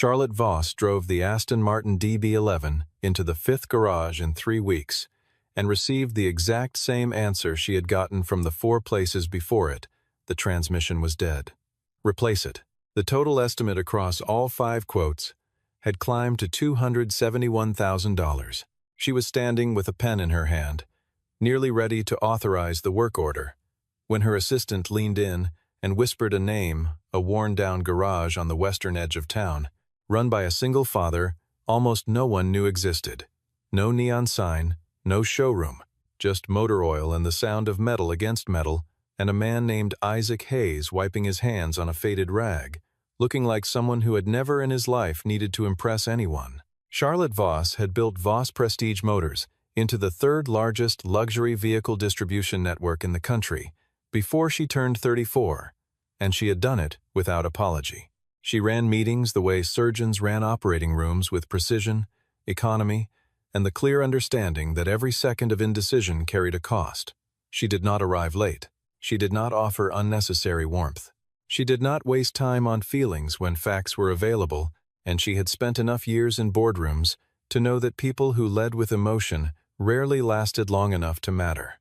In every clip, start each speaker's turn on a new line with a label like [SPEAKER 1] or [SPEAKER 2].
[SPEAKER 1] Charlotte Voss drove the Aston Martin DB11 into the fifth garage in 3 weeks and received the exact same answer she had gotten from the 4 places before it: the transmission was dead. Replace it. The total estimate across all 5 quotes had climbed to $271,000. She was standing with a pen in her hand, nearly ready to authorize the work order, when her assistant leaned in and whispered a name: a worn-down garage on the western edge of town, run by a single father almost no one knew existed. No neon sign, no showroom, just motor oil and the sound of metal against metal, and a man named Isaac Hayes wiping his hands on a faded rag, looking like someone who had never in his life needed to impress anyone. Charlotte Voss had built Voss Prestige Motors into the 3rd largest luxury vehicle distribution network in the country before she turned 34, and she had done it without apology. She ran meetings the way surgeons ran operating rooms, with precision, economy, and the clear understanding that every second of indecision carried a cost. She did not arrive late. She did not offer unnecessary warmth. She did not waste time on feelings when facts were available, and she had spent enough years in boardrooms to know that people who led with emotion rarely lasted long enough to matter.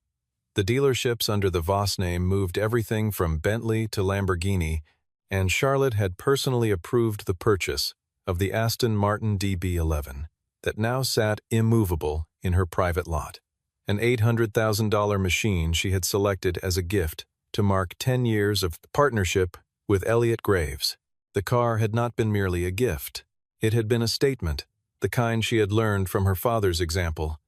[SPEAKER 1] The dealerships under the Voss name moved everything from Bentley to Lamborghini, and Charlotte had personally approved the purchase of the Aston Martin DB11 that now sat immovable in her private lot, an $800,000 machine she had selected as a gift to mark 10 years of partnership with Elliot Graves. The car had not been merely a gift. It had been a statement, the kind she had learned from her father's example,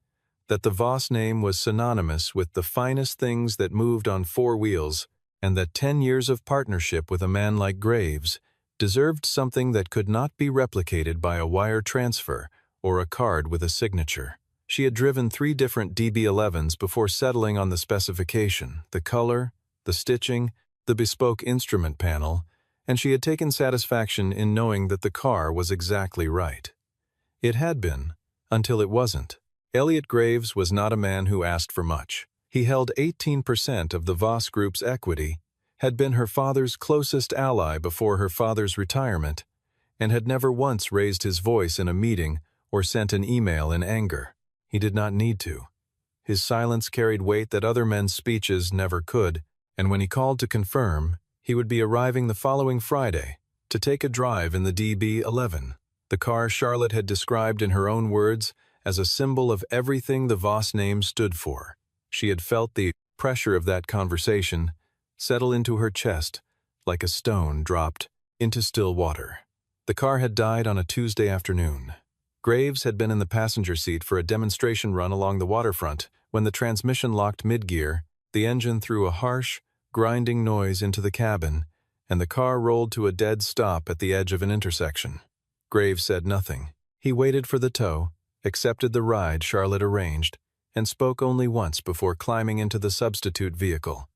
[SPEAKER 1] that the Voss name was synonymous with the finest things that moved on 4 wheels, and that 10 years of partnership with a man like Graves deserved something that could not be replicated by a wire transfer or a card with a signature. She had driven 3 different DB11s before settling on the specification, the color, the stitching, the bespoke instrument panel, and she had taken satisfaction in knowing that the car was exactly right. It had been, until it wasn't. Elliot Graves was not a man who asked for much. He held 18% of the Voss Group's equity, had been her father's closest ally before her father's retirement, and had never once raised his voice in a meeting or sent an email in anger. He did not need to. His silence carried weight that other men's speeches never could, and when he called to confirm, he would be arriving the following Friday to take a drive in the DB11, the car Charlotte had described in her own words as a symbol of everything the Voss name stood for. She had felt the pressure of that conversation settle into her chest like a stone dropped into still water. The car had died on a Tuesday afternoon. Graves had been in the passenger seat for a demonstration run along the waterfront when the transmission locked mid-gear, the engine threw a harsh, grinding noise into the cabin, and the car rolled to a dead stop at the edge of an intersection. Graves said nothing. He waited for the tow, accepted the ride Charlotte arranged, and spoke only once before climbing into the substitute vehicle.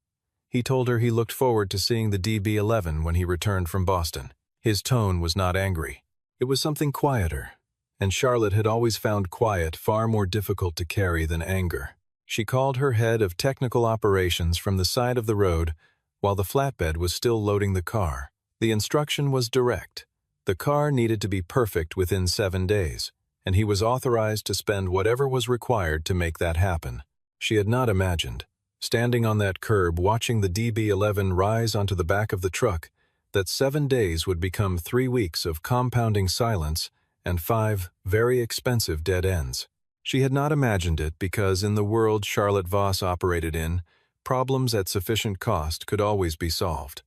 [SPEAKER 1] He told her he looked forward to seeing the DB11 when he returned from Boston. His tone was not angry. It was something quieter, and Charlotte had always found quiet far more difficult to carry than anger. She called her head of technical operations from the side of the road while the flatbed was still loading the car. The instruction was direct. The car needed to be perfect within 7 days, and he was authorized to spend whatever was required to make that happen. She had not imagined, standing on that curb watching the DB11 rise onto the back of the truck, that 7 days would become 3 weeks of compounding silence and 5 very expensive dead ends. She had not imagined it because in the world Charlotte Voss operated in, problems at sufficient cost could always be solved.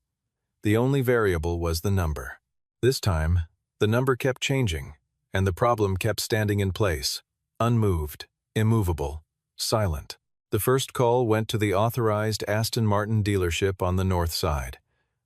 [SPEAKER 1] The only variable was the number. This time, the number kept changing, and the problem kept standing in place, unmoved, immovable, silent. The first call went to the authorized Aston Martin dealership on the north side,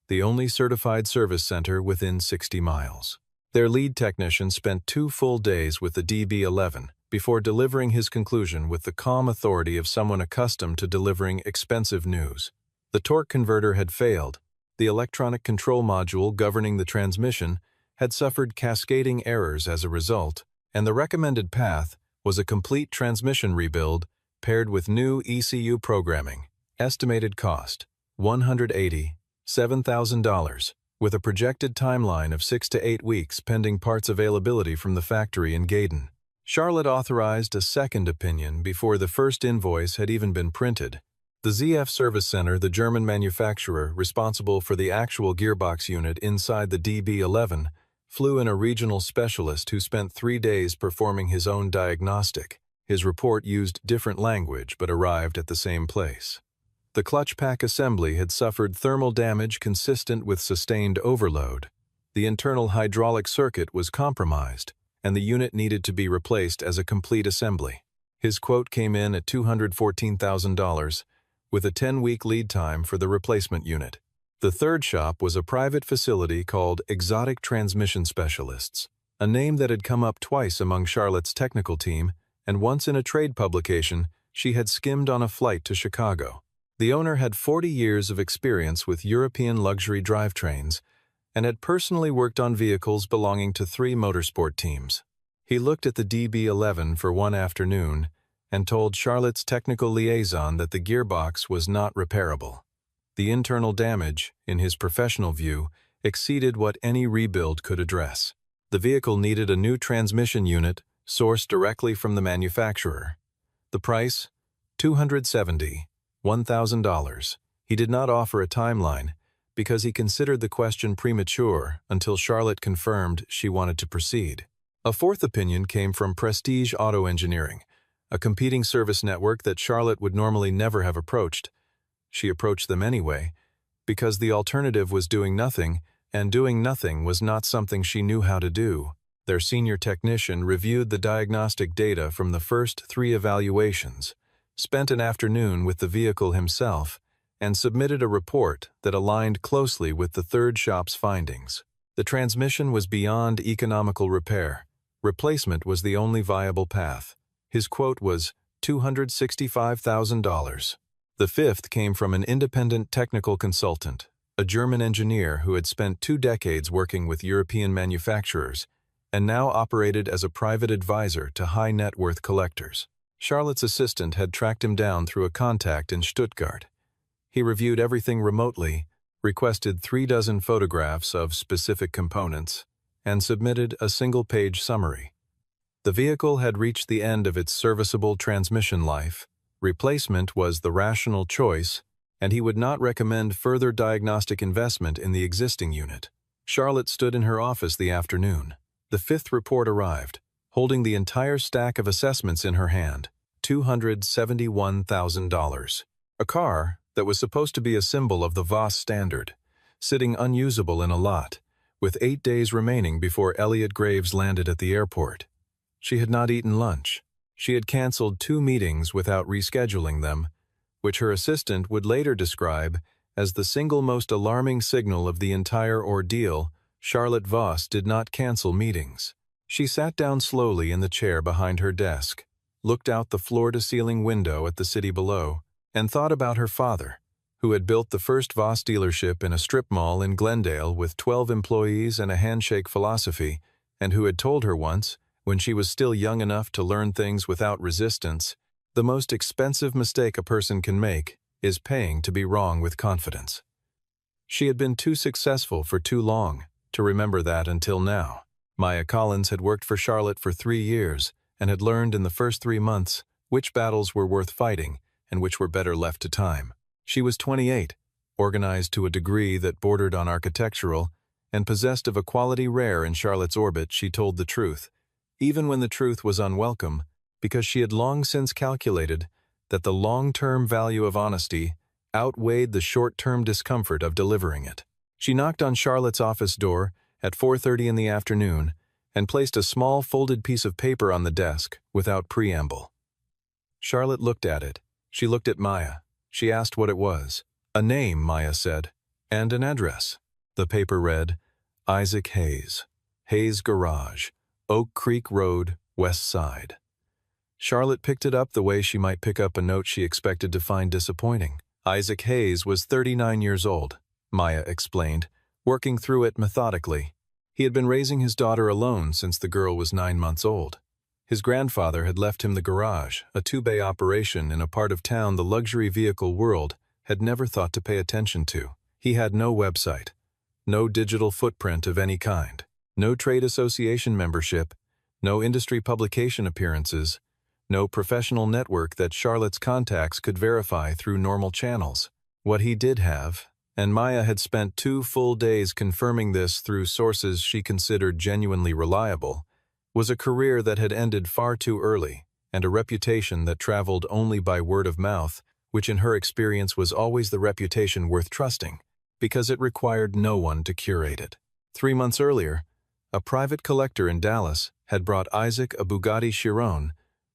[SPEAKER 1] the only certified service center within 60 miles. Their lead technician spent 2 full days with the DB11 before delivering his conclusion with the calm authority of someone accustomed to delivering expensive news. The torque converter had failed, the electronic control module governing the transmission had suffered cascading errors as a result, and the recommended path was a complete transmission rebuild paired with new ECU programming. Estimated cost, $187,000, with a projected timeline of 6 to 8 weeks pending parts availability from the factory in Gaydon. Charlotte authorized a second opinion before the first invoice had even been printed. The ZF Service Center, the German manufacturer responsible for the actual gearbox unit inside the DB11, flew in a regional specialist who spent 3 days performing his own diagnostic. His report used different language but arrived at the same place. The clutch pack assembly had suffered thermal damage consistent with sustained overload. The internal hydraulic circuit was compromised, and the unit needed to be replaced as a complete assembly. His quote came in at $214,000, with a 10-week lead time for the replacement unit. The third shop was a private facility called Exotic Transmission Specialists, a name that had come up twice among Charlotte's technical team, and once in a trade publication she had skimmed on a flight to Chicago. The owner had 40 years of experience with European luxury drivetrains and had personally worked on vehicles belonging to 3 motorsport teams. He looked at the DB11 for one afternoon and told Charlotte's technical liaison that the gearbox was not repairable. The internal damage, in his professional view, exceeded what any rebuild could address. The vehicle needed a new transmission unit sourced directly from the manufacturer. The price? $271,000. He did not offer a timeline because he considered the question premature until Charlotte confirmed she wanted to proceed. A fourth opinion came from Prestige Auto Engineering, a competing service network that Charlotte would normally never have approached. She approached them anyway, because the alternative was doing nothing, and doing nothing was not something she knew how to do. Their senior technician reviewed the diagnostic data from the first 3 evaluations, spent an afternoon with the vehicle himself, and submitted a report that aligned closely with the third shop's findings. The transmission was beyond economical repair. Replacement was the only viable path. His quote was $265,000. The fifth came from an independent technical consultant, a German engineer who had spent 2 decades working with European manufacturers and now operated as a private advisor to high-net-worth collectors. Charlotte's assistant had tracked him down through a contact in Stuttgart. He reviewed everything remotely, requested 36 photographs of specific components, and submitted a single-page summary. The vehicle had reached the end of its serviceable transmission life. Replacement was the rational choice, and he would not recommend further diagnostic investment in the existing unit. Charlotte stood in her office the afternoon. The 5th report arrived, holding the entire stack of assessments in her hand, $271,000. A car that was supposed to be a symbol of the Voss standard, sitting unusable in a lot, with 8 days remaining before Elliot Graves landed at the airport. She had not eaten lunch. She had canceled 2 meetings without rescheduling them, which her assistant would later describe as the single most alarming signal of the entire ordeal. Charlotte Voss did not cancel meetings. She sat down slowly in the chair behind her desk, looked out the floor-to-ceiling window at the city below, and thought about her father, who had built the first Voss dealership in a strip mall in Glendale with 12 employees and a handshake philosophy, and who had told her once, when she was still young enough to learn things without resistance, the most expensive mistake a person can make is paying to be wrong with confidence. She had been too successful for too long to remember that until now. Maya Collins had worked for Charlotte for 3 years and had learned in the first 3 months which battles were worth fighting and which were better left to time. She was 28, organized to a degree that bordered on architectural, and possessed of a quality rare in Charlotte's orbit. She told the truth, even when the truth was unwelcome, because she had long since calculated that the long-term value of honesty outweighed the short-term discomfort of delivering it. She knocked on Charlotte's office door at 4:30 in the afternoon and placed a small folded piece of paper on the desk without preamble. Charlotte looked at it. She looked at Maya. She asked what it was. A name, Maya said, and an address. The paper read, Isaac Hayes, Hayes Garage, Oak Creek Road, West Side. Charlotte picked it up the way she might pick up a note she expected to find disappointing. Isaac Hayes was 39 years old, Maya explained, working through it methodically. He had been raising his daughter alone since the girl was 9 months old. His grandfather had left him the garage, a 2-bay operation in a part of town the luxury vehicle world had never thought to pay attention to. He had no website, no digital footprint of any kind, no trade association membership, no industry publication appearances, no professional network that Charlotte's contacts could verify through normal channels. What he did have, and Maya had spent 2 full days confirming this through sources she considered genuinely reliable, was a career that had ended far too early, and a reputation that traveled only by word of mouth, which in her experience was always the reputation worth trusting, because it required no one to curate it. 3 months earlier, a private collector in Dallas had brought Isaac a Bugatti Chiron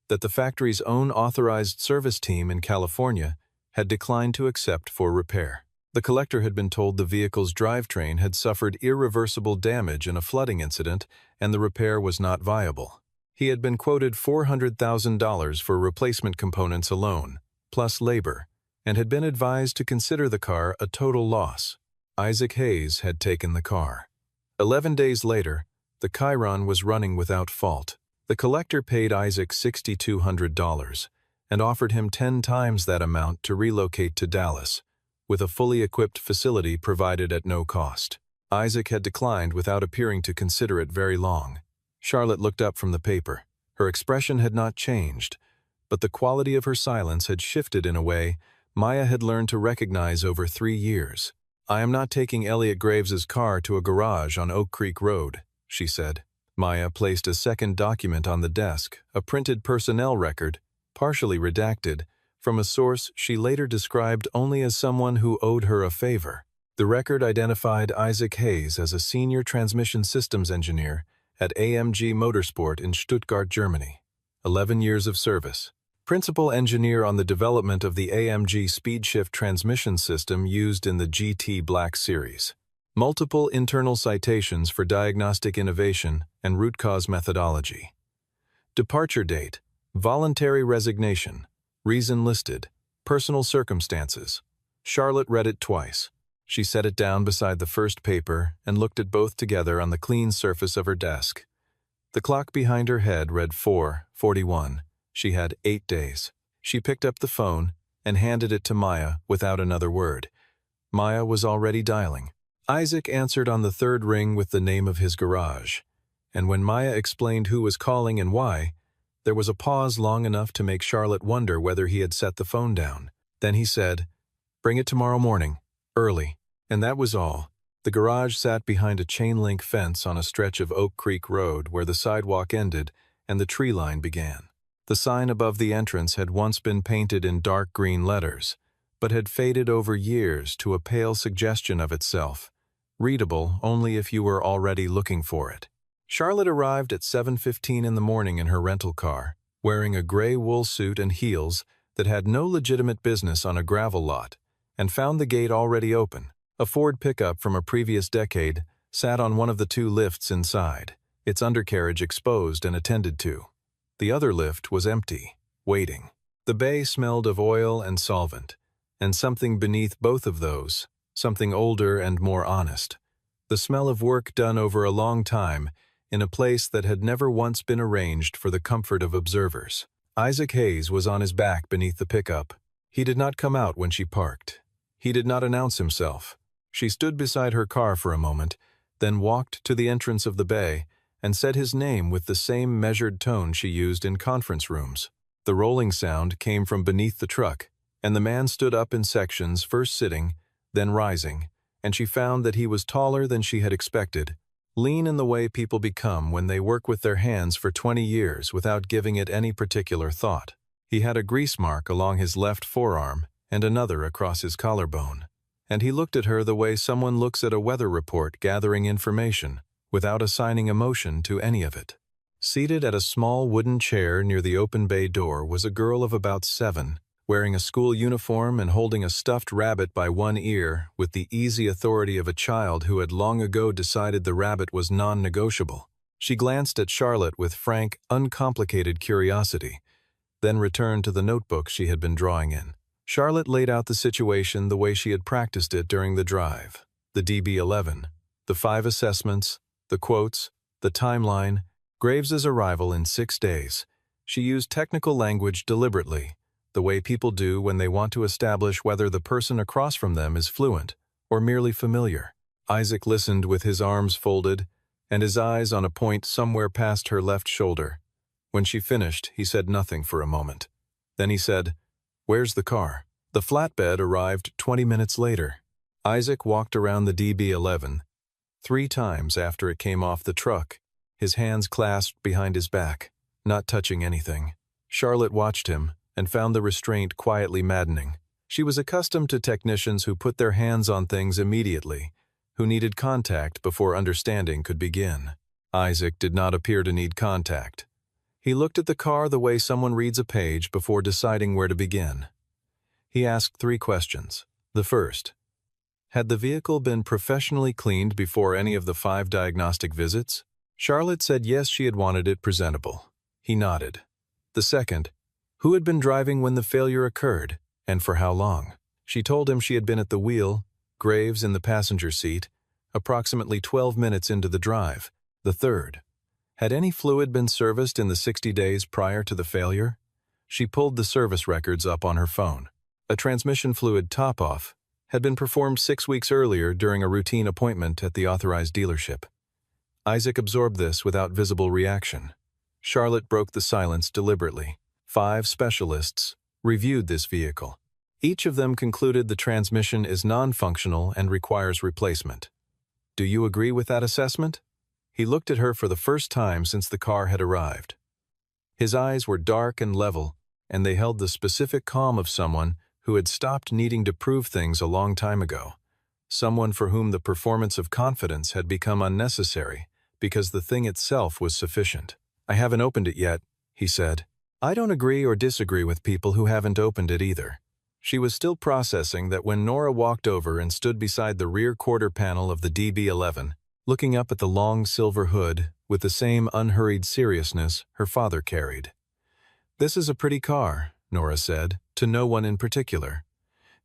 [SPEAKER 1] that the factory's own authorized service team in California had declined to accept for repair. The collector had been told the vehicle's drivetrain had suffered irreversible damage in a flooding incident and the repair was not viable. He had been quoted $400,000 for replacement components alone, plus labor, and had been advised to consider the car a total loss. Isaac Hayes had taken the car. 11 days later, the Chiron was running without fault. The collector paid Isaac $6,200 and offered him 10 times that amount to relocate to Dallas, with a fully equipped facility provided at no cost. Isaac had declined without appearing to consider it very long. Charlotte looked up from the paper. Her expression had not changed, but the quality of her silence had shifted in a way Maya had learned to recognize over 3 years. "I am not taking Elliot Graves's car to a garage on Oak Creek Road," she said. Maya placed a second document on the desk, a printed personnel record, partially redacted, from a source she later described only as someone who owed her a favor. The record identified Isaac Hayes as a senior transmission systems engineer at AMG Motorsport in Stuttgart, Germany. 11 years of service. Principal engineer on the development of the AMG SpeedShift transmission system used in the GT Black Series. Multiple internal citations for diagnostic innovation and root cause methodology. Departure date, voluntary resignation, reason listed, personal circumstances. Charlotte read it twice. She set it down beside the first paper and looked at both together on the clean surface of her desk. The clock behind her head read 4:41. She had 8 days. She picked up the phone and handed it to Maya without another word. Maya was already dialing. Isaac answered on the third ring with the name of his garage, and when Maya explained who was calling and why, there was a pause long enough to make Charlotte wonder whether he had set the phone down. Then he said, "Bring it tomorrow morning, early." And that was all. The garage sat behind a chain-link fence on a stretch of Oak Creek Road where the sidewalk ended and the tree line began. The sign above the entrance had once been painted in dark green letters, but had faded over years to a pale suggestion of itself, readable only if you were already looking for it. Charlotte arrived at 7:15 in the morning in her rental car, wearing a gray wool suit and heels that had no legitimate business on a gravel lot, and found the gate already open. A Ford pickup from a previous decade sat on one of the 2 lifts inside, its undercarriage exposed and attended to. The other lift was empty, waiting. The bay smelled of oil and solvent, and something beneath both of those, something older and more honest. The smell of work done over a long time in a place that had never once been arranged for the comfort of observers. Isaac Hayes was on his back beneath the pickup. He did not come out when she parked. He did not announce himself. She stood beside her car for a moment, then walked to the entrance of the bay and said his name with the same measured tone she used in conference rooms. The rolling sound came from beneath the truck, and the man stood up in sections, first sitting, then rising, and she found that he was taller than she had expected, lean in the way people become when they work with their hands for 20 years without giving it any particular thought. He had a grease mark along his left forearm and another across his collarbone, and he looked at her the way someone looks at a weather report gathering information, without assigning emotion to any of it. Seated at a small wooden chair near the open bay door was a girl of about 7, wearing a school uniform and holding a stuffed rabbit by one ear with the easy authority of a child who had long ago decided the rabbit was non-negotiable. She glanced at Charlotte with frank, uncomplicated curiosity, then returned to the notebook she had been drawing in. Charlotte laid out the situation the way she had practiced it during the drive. The DB-11, the 5 assessments, the quotes, the timeline, Graves's arrival in 6 days. She used technical language deliberately, the way people do when they want to establish whether the person across from them is fluent or merely familiar. Isaac listened with his arms folded and his eyes on a point somewhere past her left shoulder. When she finished, he said nothing for a moment. Then he said, "Where's the car?" The flatbed arrived 20 minutes later. Isaac walked around the DB11 3 times after it came off the truck, his hands clasped behind his back, not touching anything. Charlotte watched him and found the restraint quietly maddening. She was accustomed to technicians who put their hands on things immediately, who needed contact before understanding could begin. Isaac did not appear to need contact. He looked at the car the way someone reads a page before deciding where to begin. He asked 3 questions. The first, had the vehicle been professionally cleaned before any of the 5 diagnostic visits? Charlotte said yes, she had wanted it presentable. He nodded. The second, who had been driving when the failure occurred, and for how long? She told him she had been at the wheel, Graves in the passenger seat, approximately 12 minutes into the drive. The third, had any fluid been serviced in the 60 days prior to the failure? She pulled the service records up on her phone. A transmission fluid top-off had been performed 6 weeks earlier during a routine appointment at the authorized dealership. Isaac absorbed this without visible reaction. Charlotte broke the silence deliberately. 5 specialists reviewed this vehicle. Each of them concluded the transmission is non-functional and requires replacement. Do you agree with that assessment? He looked at her for the first time since the car had arrived. His eyes were dark and level, and they held the specific calm of someone who had stopped needing to prove things a long time ago. Someone for whom the performance of confidence had become unnecessary because the thing itself was sufficient. I haven't opened it yet, he said. I don't agree or disagree with people who haven't opened it either. She was still processing that when Nora walked over and stood beside the rear quarter panel of the DB11, looking up at the long silver hood with the same unhurried seriousness her father carried. This is a pretty car, Nora said, to no one in particular.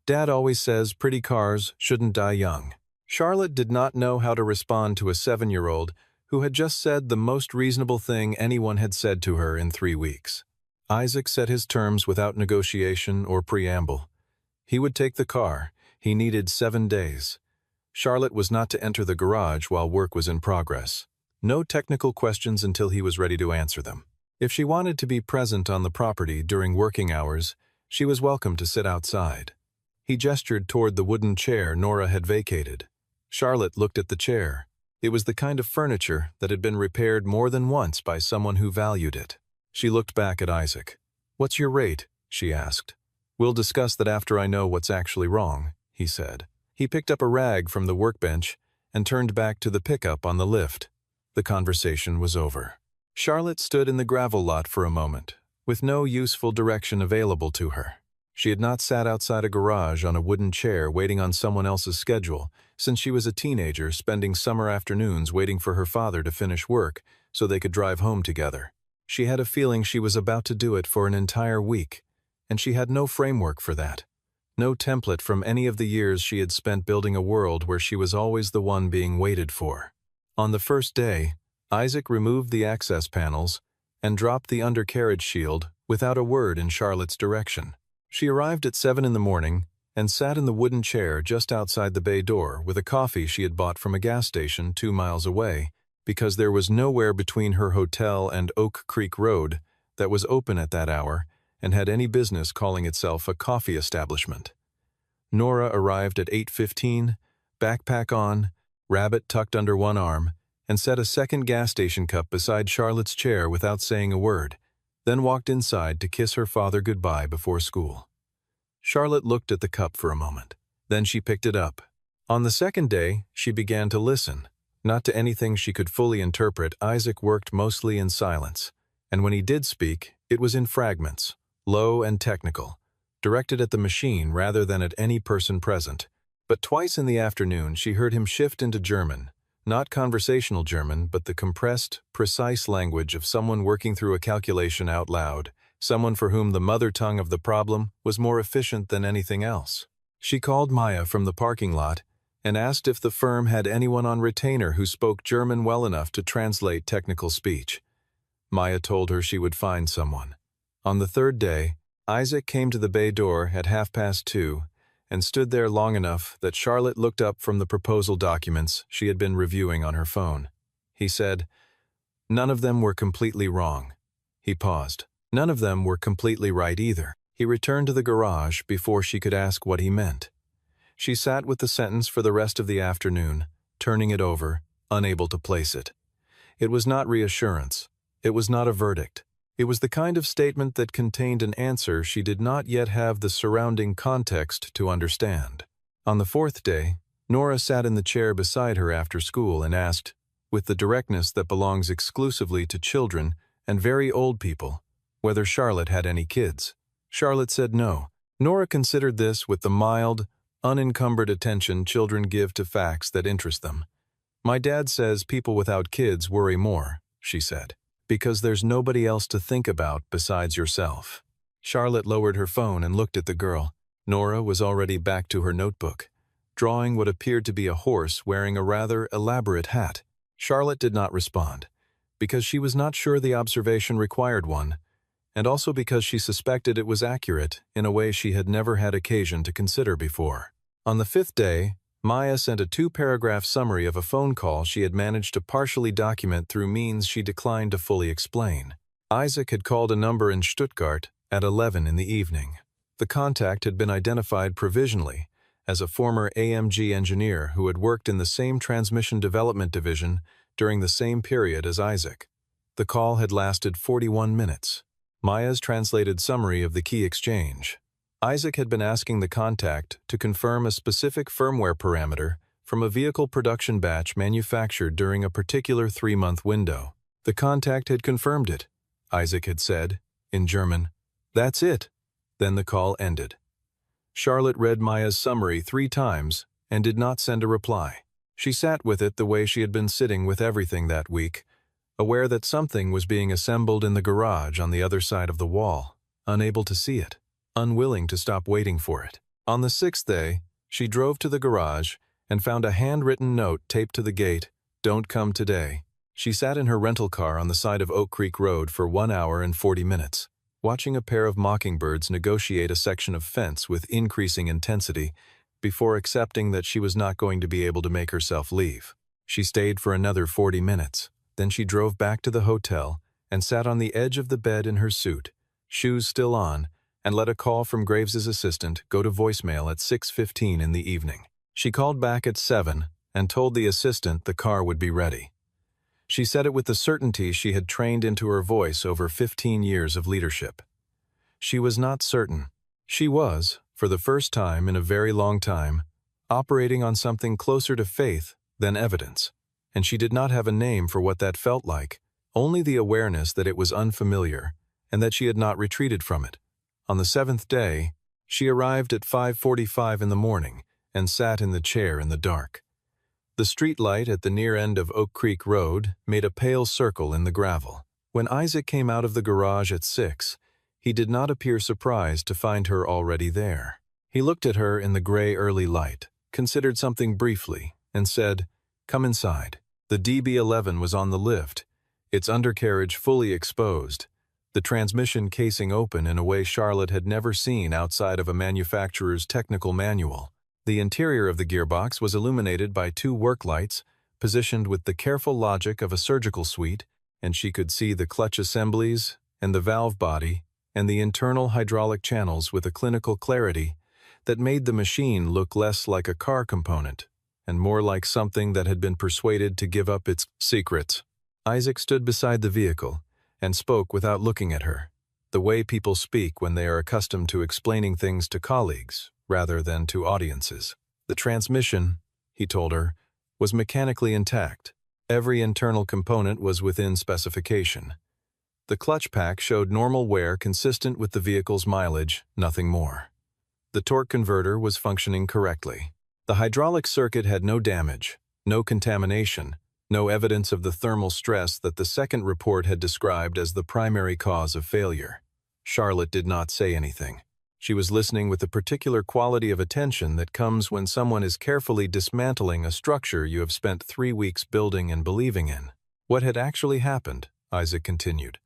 [SPEAKER 1] Dad always says pretty cars shouldn't die young. Charlotte did not know how to respond to a 7-year-old who had just said the most reasonable thing anyone had said to her in 3 weeks. Isaac set his terms without negotiation or preamble. He would take the car. He needed 7 days. Charlotte was not to enter the garage while work was in progress. No technical questions until he was ready to answer them. If she wanted to be present on the property during working hours, she was welcome to sit outside. He gestured toward the wooden chair Nora had vacated. Charlotte looked at the chair. It was the kind of furniture that had been repaired more than once by someone who valued it. She looked back at Isaac. "What's your rate?" she asked. "We'll discuss that after I know what's actually wrong," he said. He picked up a rag from the workbench and turned back to the pickup on the lift. The conversation was over. Charlotte stood in the gravel lot for a moment, with no useful direction available to her. She had not sat outside a garage on a wooden chair waiting on someone else's schedule since she was a teenager spending summer afternoons waiting for her father to finish work so they could drive home together. She had a feeling she was about to do it for an entire week, and she had no framework for that. No template from any of the years she had spent building a world where she was always the one being waited for. On the first day, Isaac removed the access panels and dropped the undercarriage shield without a word in Charlotte's direction. She arrived at 7 in the morning and sat in the wooden chair just outside the bay door with a coffee she had bought from a gas station 2 miles away because there was nowhere between her hotel and Oak Creek Road that was open at that hour and had any business calling itself a coffee establishment. Nora arrived at 8:15, backpack on, rabbit tucked under one arm, and set a second gas station cup beside Charlotte's chair without saying a word, then walked inside to kiss her father goodbye before school. Charlotte looked at the cup for a moment. Then she picked it up. On the second day, she began to listen. Not to anything she could fully interpret, Isaac worked mostly in silence, and when he did speak, it was in fragments, low and technical, directed at the machine rather than at any person present. But twice in the afternoon she heard him shift into German, not conversational German, but the compressed, precise language of someone working through a calculation out loud, someone for whom the mother tongue of the problem was more efficient than anything else. She called Maya from the parking lot and asked if the firm had anyone on retainer who spoke German well enough to translate technical speech. Maya told her she would find someone. On the third day, Isaac came to the bay door at 2:30 and stood there long enough that Charlotte looked up from the proposal documents she had been reviewing on her phone. He said, "None of them were completely wrong." He paused. None of them were completely right either. He returned to the garage before she could ask what he meant. She sat with the sentence for the rest of the afternoon, turning it over, unable to place it. It was not reassurance. It was not a verdict. It was the kind of statement that contained an answer she did not yet have the surrounding context to understand. On the fourth day, Nora sat in the chair beside her after school and asked, with the directness that belongs exclusively to children and very old people, whether Charlotte had any kids. Charlotte said no. Nora considered this with the mild, unencumbered attention children give to facts that interest them. "My dad says people without kids worry more," she said, "because there's nobody else to think about besides yourself." Charlotte lowered her phone and looked at the girl. Nora was already back to her notebook, drawing what appeared to be a horse wearing a rather elaborate hat. Charlotte did not respond, because she was not sure the observation required one, and also because she suspected it was accurate in a way she had never had occasion to consider before. On the fifth day, Maya sent a 2-paragraph summary of a phone call she had managed to partially document through means she declined to fully explain. Isaac had called a number in Stuttgart at 11 in the evening. The contact had been identified provisionally as a former AMG engineer who had worked in the same transmission development division during the same period as Isaac. The call had lasted 41 minutes. Maya's translated summary of the key exchange. Isaac had been asking the contact to confirm a specific firmware parameter from a vehicle production batch manufactured during a particular 3-month window. The contact had confirmed it. Isaac had said, in German, "That's it." Then the call ended. Charlotte read Maya's summary 3 times and did not send a reply. She sat with it the way she had been sitting with everything that week, aware that something was being assembled in the garage on the other side of the wall, unable to see it, unwilling to stop waiting for it. On the 6th day, she drove to the garage and found a handwritten note taped to the gate, "Don't come today." She sat in her rental car on the side of Oak Creek Road for 1 hour and 40 minutes, watching a pair of mockingbirds negotiate a section of fence with increasing intensity before accepting that she was not going to be able to make herself leave. She stayed for another 40 minutes. Then she drove back to the hotel and sat on the edge of the bed in her suit, shoes still on, and let a call from Graves's assistant go to voicemail at 6:15 in the evening. She called back at 7 and told the assistant the car would be ready. She said it with the certainty she had trained into her voice over 15 years of leadership. She was not certain. She was, for the first time in a very long time, operating on something closer to faith than evidence, and she did not have a name for what that felt like, only the awareness that it was unfamiliar and that she had not retreated from it. On the 7th day, she arrived at 5:45 in the morning and sat in the chair in the dark. The street light at the near end of Oak Creek Road made a pale circle in the gravel. When Isaac came out of the garage at 6, he did not appear surprised to find her already there. He looked at her in the gray early light, considered something briefly, and said, "Come inside." The DB11 was on the lift, its undercarriage fully exposed, the transmission casing open in a way Charlotte had never seen outside of a manufacturer's technical manual. The interior of the gearbox was illuminated by 2 work lights, positioned with the careful logic of a surgical suite, and she could see the clutch assemblies and the valve body and the internal hydraulic channels with a clinical clarity that made the machine look less like a car component and more like something that had been persuaded to give up its secrets. Isaac stood beside the vehicle and spoke without looking at her, the way people speak when they are accustomed to explaining things to colleagues rather than to audiences. The transmission, he told her, was mechanically intact. Every internal component was within specification. The clutch pack showed normal wear consistent with the vehicle's mileage, nothing more. The torque converter was functioning correctly. The hydraulic circuit had no damage, no contamination, no evidence of the thermal stress that the second report had described as the primary cause of failure. Charlotte did not say anything. She was listening with the particular quality of attention that comes when someone is carefully dismantling a structure you have spent 3 weeks building and believing in. What had actually happened, Isaac continued,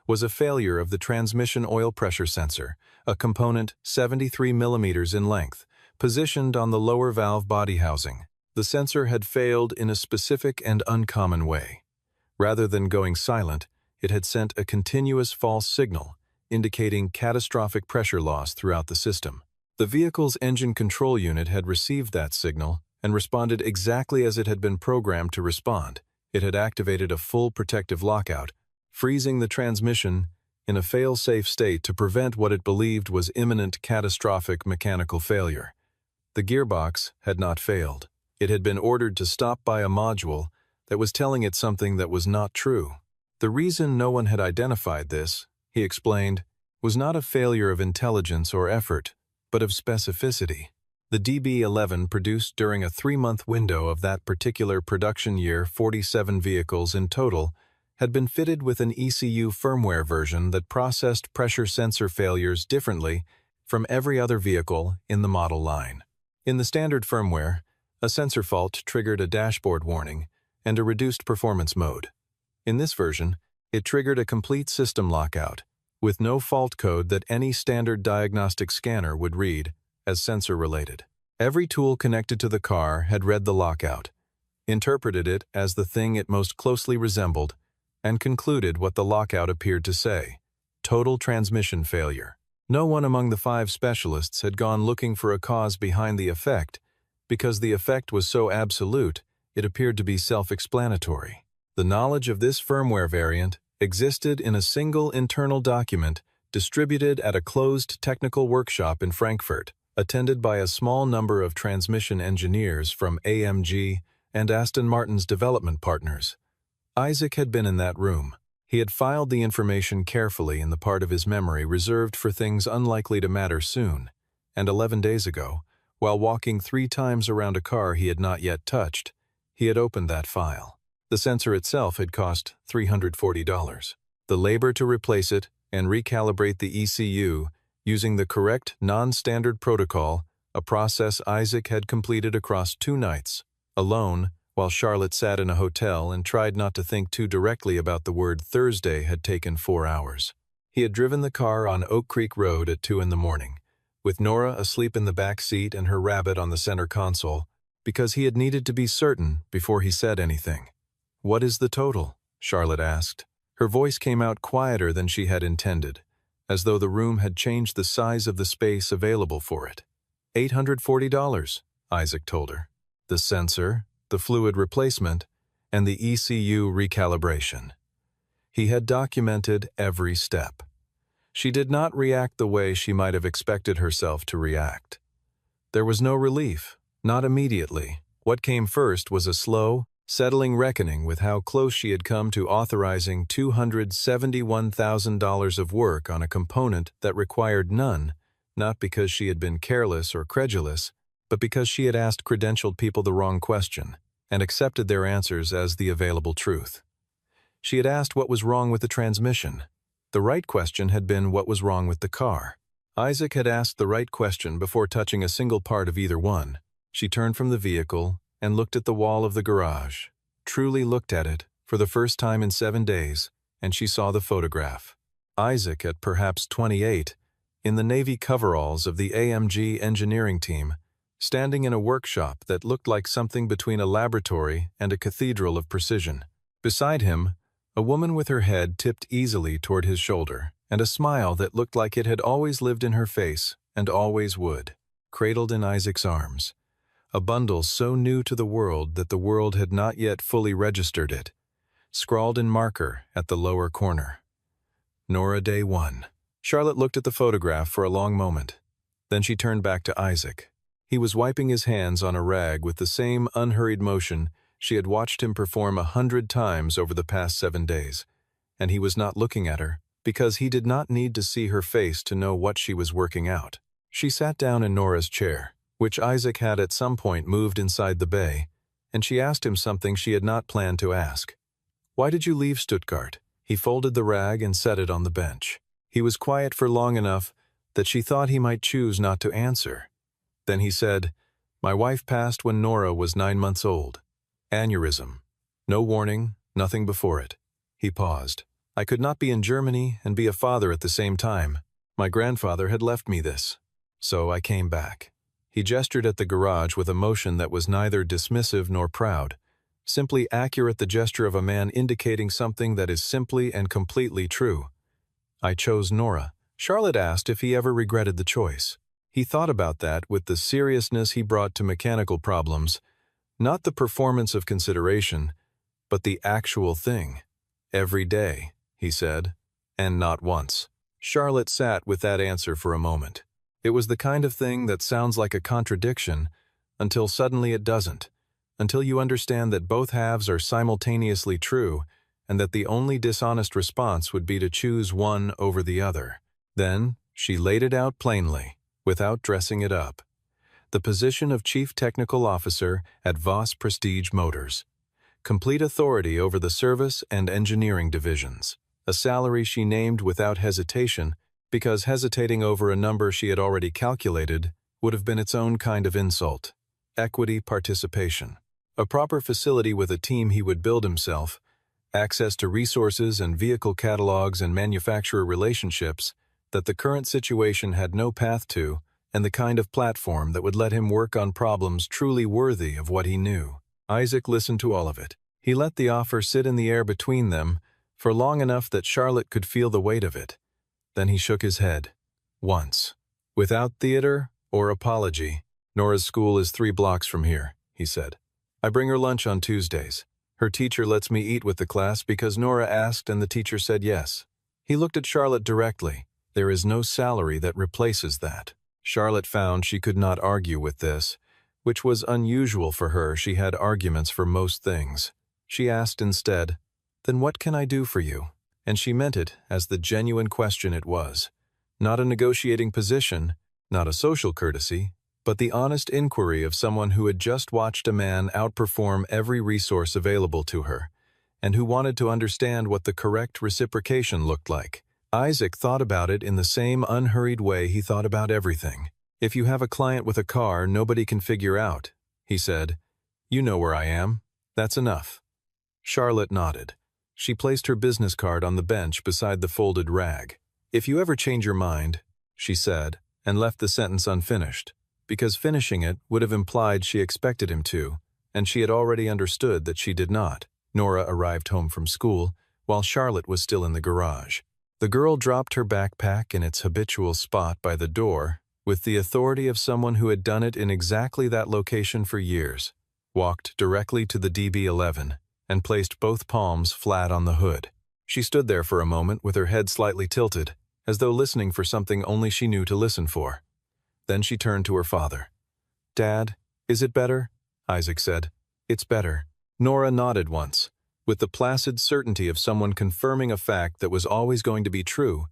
[SPEAKER 1] was a failure of the transmission oil pressure sensor, a component 73 millimeters in length, positioned on the lower valve body housing. The sensor had failed in a specific and uncommon way. Rather than going silent, it had sent a continuous false signal, indicating catastrophic pressure loss throughout the system. The vehicle's engine control unit had received that signal and responded exactly as it had been programmed to respond. It had activated a full protective lockout, freezing the transmission in a fail-safe state to prevent what it believed was imminent catastrophic mechanical failure. The gearbox had not failed. It had been ordered to stop by a module that was telling it something that was not true. The reason no one had identified this, he explained, was not a failure of intelligence or effort, but of specificity. The DB11 produced during a 3-month window of that particular production year, 47 vehicles in total, had been fitted with an ECU firmware version that processed pressure sensor failures differently from every other vehicle in the model line. In the standard firmware, a sensor fault triggered a dashboard warning and a reduced performance mode. In this version, it triggered a complete system lockout, with no fault code that any standard diagnostic scanner would read as sensor-related. Every tool connected to the car had read the lockout, interpreted it as the thing it most closely resembled, and concluded what the lockout appeared to say: total transmission failure. No one among the 5 specialists had gone looking for a cause behind the effect, because the effect was so absolute, it appeared to be self-explanatory. The knowledge of this firmware variant existed in a single internal document distributed at a closed technical workshop in Frankfurt, attended by a small number of transmission engineers from AMG and Aston Martin's development partners. Isaac had been in that room. He had filed the information carefully in the part of his memory reserved for things unlikely to matter soon, and 11 days ago, while walking 3 times around a car he had not yet touched, he had opened that file. The sensor itself had cost $340. The labor to replace it and recalibrate the ECU using the correct non-standard protocol, a process Isaac had completed across 2 nights, alone, while Charlotte sat in a hotel and tried not to think too directly about the word Thursday, had taken 4 hours. He had driven the car on Oak Creek Road at 2 in the morning, with Nora asleep in the back seat and her rabbit on the center console, because he had needed to be certain before he said anything. "What is the total?" Charlotte asked. Her voice came out quieter than she had intended, as though the room had changed the size of the space available for it. $840, Isaac told her. The sensor, the fluid replacement, and the ECU recalibration. He had documented every step. She did not react the way she might have expected herself to react. There was no relief, not immediately. What came first was a slow, settling reckoning with how close she had come to authorizing $271,000 of work on a component that required none, not because she had been careless or credulous, but because she had asked credentialed people the wrong question and accepted their answers as the available truth. She had asked what was wrong with the transmission. The right question had been what was wrong with the car. Isaac had asked the right question before touching a single part of either one. She turned from the vehicle and looked at the wall of the garage, truly looked at it for the first time in 7 days, and she saw the photograph. Isaac, at perhaps 28, in the navy coveralls of the AMG engineering team, standing in a workshop that looked like something between a laboratory and a cathedral of precision. Beside him, a woman with her head tipped easily toward his shoulder, and a smile that looked like it had always lived in her face and always would, cradled in Isaac's arms. A bundle so new to the world that the world had not yet fully registered it, scrawled in marker at the lower corner. Nora, Day 1. Charlotte looked at the photograph for a long moment. Then she turned back to Isaac. He was wiping his hands on a rag with the same unhurried motion she had watched him perform 100 times over the past 7 days, and he was not looking at her because he did not need to see her face to know what she was working out. She sat down in Nora's chair, which Isaac had at some point moved inside the bay, and she asked him something she had not planned to ask. "Why did you leave Stuttgart?" He folded the rag and set it on the bench. He was quiet for long enough that she thought he might choose not to answer. Then he said, "My wife passed when Nora was 9 months old. Aneurysm. No warning, nothing before it." He paused. "I could not be in Germany and be a father at the same time. My grandfather had left me this. So I came back." He gestured at the garage with a motion that was neither dismissive nor proud, simply accurate, the gesture of a man indicating something that is simply and completely true. I chose Nora. Charlotte asked if he ever regretted the choice. He thought about that with the seriousness he brought to mechanical problems, not the performance of consideration, but the actual thing. Every day, he said, and not once. Charlotte sat with that answer for a moment. It was the kind of thing that sounds like a contradiction until suddenly it doesn't, until you understand that both halves are simultaneously true and that the only dishonest response would be to choose one over the other. Then, she laid it out plainly, without dressing it up. The position of Chief Technical Officer at Voss Prestige Motors. Complete authority over the service and engineering divisions. A salary she named without hesitation, because hesitating over a number she had already calculated would have been its own kind of insult. Equity participation. A proper facility with a team he would build himself, access to resources and vehicle catalogs and manufacturer relationships that the current situation had no path to, and the kind of platform that would let him work on problems truly worthy of what he knew. Isaac listened to all of it. He let the offer sit in the air between them for long enough that Charlotte could feel the weight of it. Then he shook his head. Once. Without theater or apology. Nora's school is 3 blocks from here, he said. I bring her lunch on Tuesdays. Her teacher lets me eat with the class because Nora asked and the teacher said yes. He looked at Charlotte directly. There is no salary that replaces that. Charlotte found she could not argue with this, which was unusual for her. She had arguments for most things. She asked instead, "Then what can I do for you?" And she meant it as the genuine question it was. Not a negotiating position, not a social courtesy, but the honest inquiry of someone who had just watched a man outperform every resource available to her, and who wanted to understand what the correct reciprocation looked like. Isaac thought about it in the same unhurried way he thought about everything. If you have a client with a car nobody can figure out, he said, you know where I am. That's enough. Charlotte nodded. She placed her business card on the bench beside the folded rag. If you ever change your mind, she said, and left the sentence unfinished, because finishing it would have implied she expected him to, and she had already understood that she did not. Nora arrived home from school, while Charlotte was still in the garage. The girl dropped her backpack in its habitual spot by the door, with the authority of someone who had done it in exactly that location for years, walked directly to the DB11, and placed both palms flat on the hood. She stood there for a moment with her head slightly tilted, as though listening for something only she knew to listen for. Then she turned to her father. "Dad, is it better?" Isaac said. "It's better." Nora nodded once, with the placid certainty of someone confirming a fact that was always going to be true,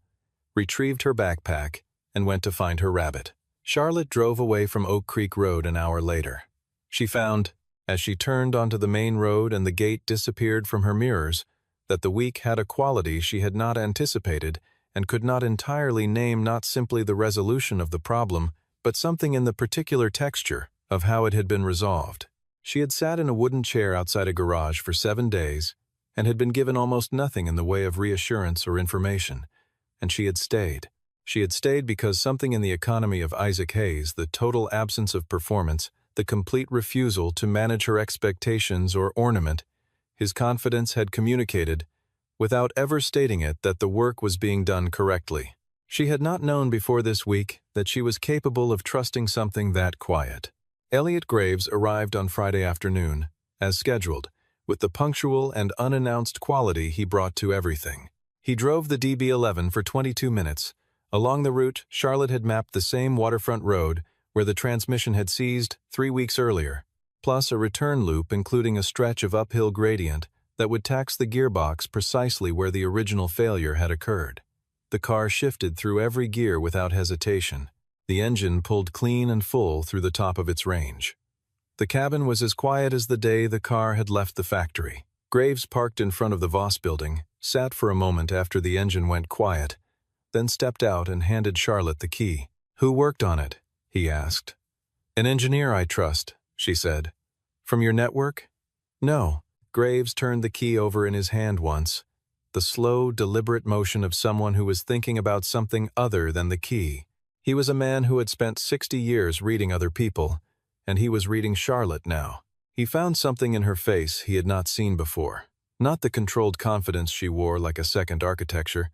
[SPEAKER 1] retrieved her backpack, and went to find her rabbit. Charlotte drove away from Oak Creek Road an hour later. She found, as she turned onto the main road and the gate disappeared from her mirrors, that the week had a quality she had not anticipated and could not entirely name, not simply the resolution of the problem, but something in the particular texture of how it had been resolved. She had sat in a wooden chair outside a garage for 7 days and had been given almost nothing in the way of reassurance or information, and she had stayed. She had stayed because something in the economy of Isaac Hayes, the total absence of performance, the complete refusal to manage her expectations or ornament, his confidence had communicated, without ever stating it, that the work was being done correctly. She had not known before this week that she was capable of trusting something that quiet. Elliot Graves arrived on Friday afternoon, as scheduled, with the punctual and unannounced quality he brought to everything. He drove the DB11 for 22 minutes. Along the route, Charlotte had mapped the same waterfront road where the transmission had seized 3 weeks earlier, plus a return loop including a stretch of uphill gradient that would tax the gearbox precisely where the original failure had occurred. The car shifted through every gear without hesitation. The engine pulled clean and full through the top of its range. The cabin was as quiet as the day the car had left the factory. Graves parked in front of the Voss building, sat for a moment after the engine went quiet, then stepped out and handed Charlotte the key. "Who worked on it?" he asked. "An engineer I trust," she said. "From your network?" "No." Graves turned the key over in his hand once, the slow, deliberate motion of someone who was thinking about something other than the key. He was a man who had spent 60 years reading other people, and he was reading Charlotte now. He found something in her face he had not seen before. Not the controlled confidence she wore like a second architecture,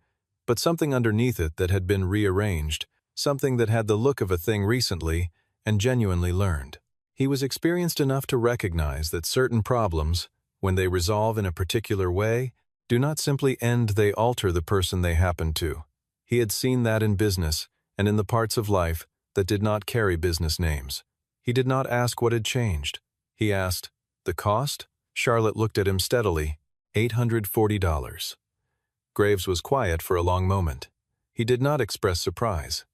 [SPEAKER 1] but something underneath it that had been rearranged, something that had the look of a thing recently and genuinely learned. He was experienced enough to recognize that certain problems, when they resolve in a particular way, do not simply end, they alter the person they happen to. He had seen that in business and in the parts of life that did not carry business names. He did not ask what had changed. He asked, "The cost?" Charlotte looked at him steadily. $840. Graves was quiet for a long moment. He did not express surprise.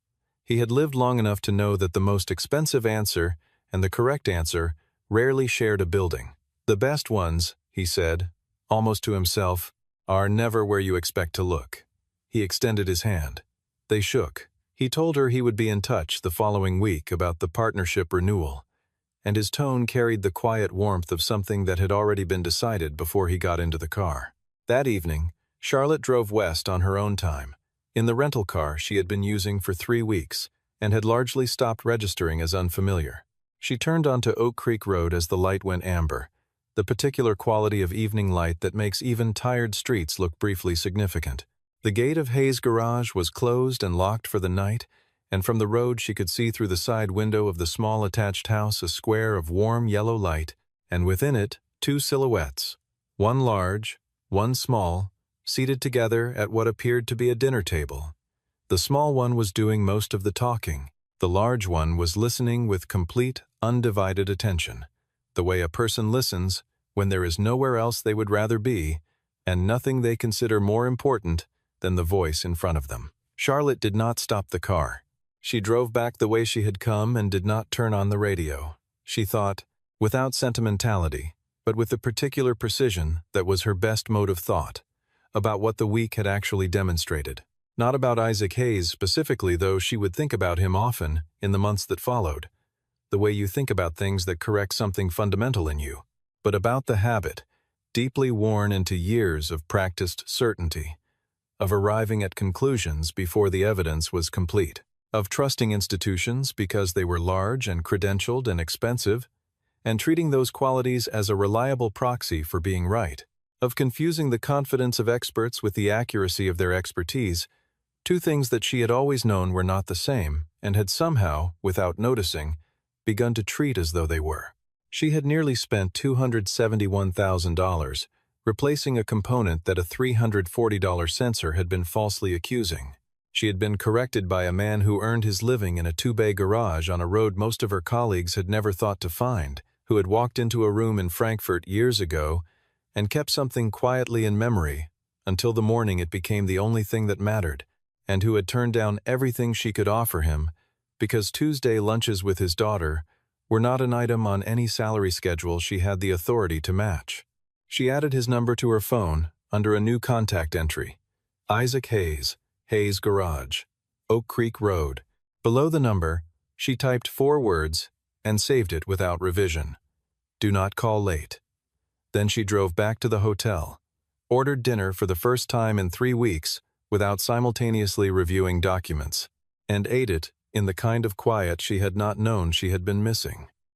[SPEAKER 1] He had lived long enough to know that the most expensive answer and the correct answer rarely shared a building. The best ones, he said, almost to himself, are never where you expect to look. He extended his hand. They shook. He told her he would be in touch the following week about the partnership renewal, and his tone carried the quiet warmth of something that had already been decided before he got into the car. That evening, Charlotte drove west on her own time, in the rental car she had been using for 3 weeks and had largely stopped registering as unfamiliar. She turned onto Oak Creek Road as the light went amber, the particular quality of evening light that makes even tired streets look briefly significant. The gate of Hayes' garage was closed and locked for the night, and from the road she could see through the side window of the small attached house a square of warm yellow light, and within it 2 silhouettes, one large, one small, seated together at what appeared to be a dinner table. The small one was doing most of the talking. The large one was listening with complete, undivided attention, the way a person listens when there is nowhere else they would rather be, and nothing they consider more important than the voice in front of them. Charlotte did not stop the car. She drove back the way she had come and did not turn on the radio. She thought, without sentimentality, but with the particular precision that was her best mode of thought, about what the week had actually demonstrated. Not about Isaac Hayes specifically, though she would think about him often in the months that followed, the way you think about things that correct something fundamental in you, but about the habit, deeply worn into years of practiced certainty, of arriving at conclusions before the evidence was complete, of trusting institutions because they were large and credentialed and expensive, and treating those qualities as a reliable proxy for being right, of confusing the confidence of experts with the accuracy of their expertise, 2 things that she had always known were not the same and had somehow, without noticing, begun to treat as though they were. She had nearly spent $271,000 replacing a component that a $340 sensor had been falsely accusing. She had been corrected by a man who earned his living in a 2-bay garage on a road most of her colleagues had never thought to find, who had walked into a room in Frankfurt years ago and kept something quietly in memory until the morning it became the only thing that mattered, and who had turned down everything she could offer him because Tuesday lunches with his daughter were not an item on any salary schedule she had the authority to match. She added his number to her phone under a new contact entry, Isaac Hayes, Hayes Garage, Oak Creek Road. Below the number, she typed 4 words and saved it without revision. Do not call late. Then she drove back to the hotel, ordered dinner for the first time in 3 weeks without simultaneously reviewing documents, and ate it in the kind of quiet she had not known she had been missing.